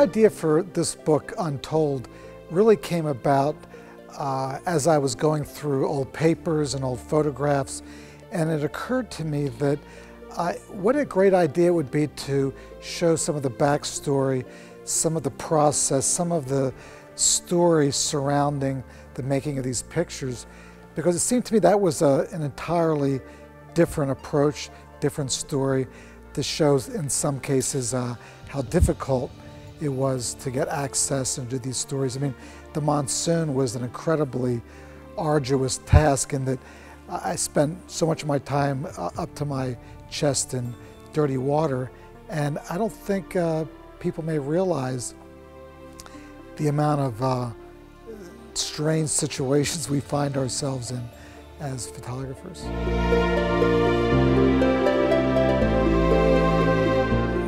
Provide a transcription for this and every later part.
idea for this book, Untold, really came about as I was going through old papers and old photographs, and it occurred to me that what a great idea it would be to show some of the backstory, some of the process, some of the story surrounding the making of these pictures, because it seemed to me that was an entirely different approach, different story. This shows in some cases how difficult it was to get access and do these stories. I mean, the monsoon was an incredibly arduous task in that I spent so much of my time up to my chest in dirty water, and I don't think people may realize the amount of strange situations we find ourselves in as photographers.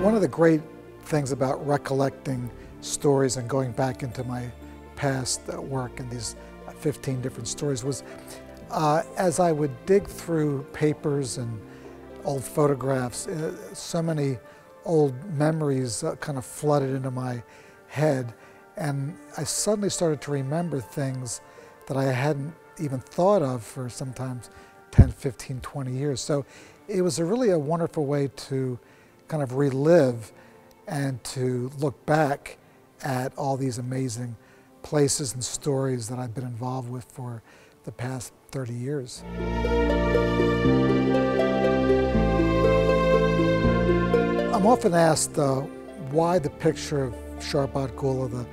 One of the great things about recollecting stories and going back into my past work and these 15 different stories was as I would dig through papers and old photographs, so many old memories kind of flooded into my head, and I suddenly started to remember things that I hadn't even thought of for sometimes 10, 15, 20 years. So it was really a wonderful way to kind of relive and to look back at all these amazing places and stories that I've been involved with for the past 30 years. I'm often asked why the picture of Sharbat Gula, the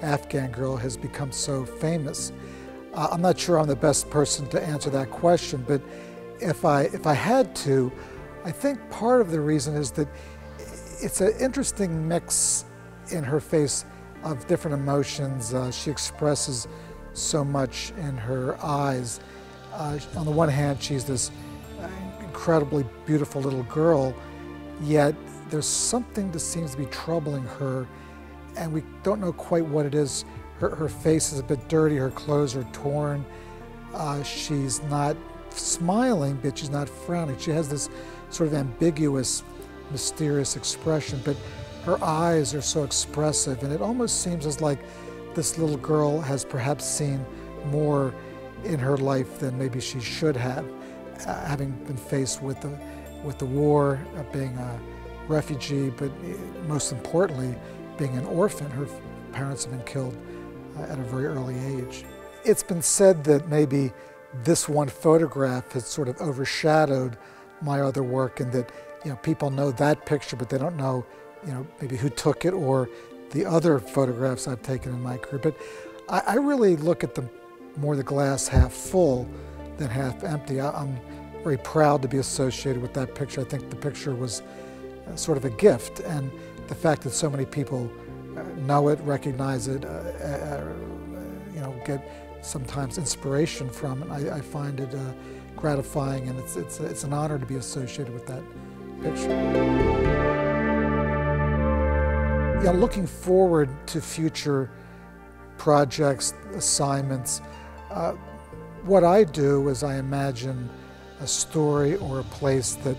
Afghan girl, has become so famous. I'm not sure I'm the best person to answer that question, but if I had to, I think part of the reason is that it's an interesting mix in her face of different emotions. She expresses so much in her eyes. On the one hand, she's this incredibly beautiful little girl, yet there's something that seems to be troubling her, and we don't know quite what it is. Her face is a bit dirty, her clothes are torn. She's not smiling, but she's not frowning. She has this sort of ambiguous, mysterious expression, but her eyes are so expressive, and it almost seems as like this little girl has perhaps seen more in her life than maybe she should have, having been faced with the war, being a refugee, but most importantly, being an orphan. Her parents have been killed at a very early age. It's been said that maybe this one photograph has sort of overshadowed my other work, and that people know that picture, but they don't know maybe who took it or the other photographs I've taken in my career. But I really look at more the glass half full than half empty. I'm very proud to be associated with that picture. I think the picture was sort of a gift, and the fact that so many people know it, recognize it, get sometimes inspiration from it, I find it gratifying, and it's an honor to be associated with that picture. Looking forward to future projects, assignments, what I do is I imagine a story or a place that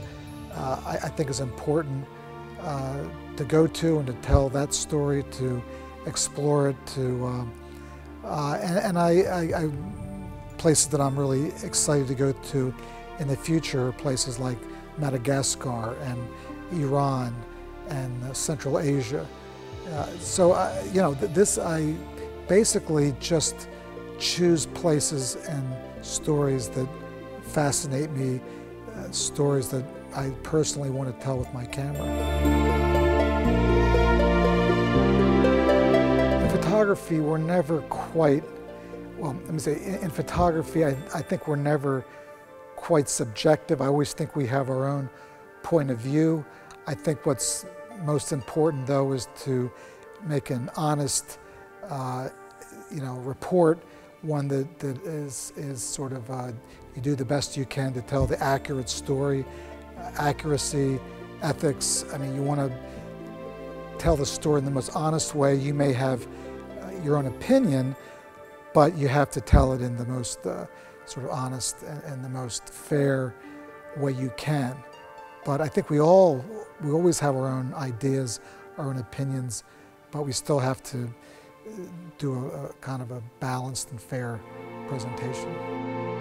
I think is important to go to and to tell that story, to explore it, I places that I'm really excited to go to in the future are places like Madagascar and Iran and Central Asia. I basically just choose places and stories that fascinate me, stories that I personally want to tell with my camera. In photography, we're never quite, in photography, I think we're never quite subjective. I always think we have our own point of view. I think what's most important, though, is to make an honest, report, one that is sort of, you do the best you can to tell the accurate story, accuracy, ethics. I mean, you want to tell the story in the most honest way. You may have your own opinion, but you have to tell it in the most sort of honest and the most fair way you can. But I think we always have our own ideas, our own opinions, but we still have to do a kind of a balanced and fair presentation.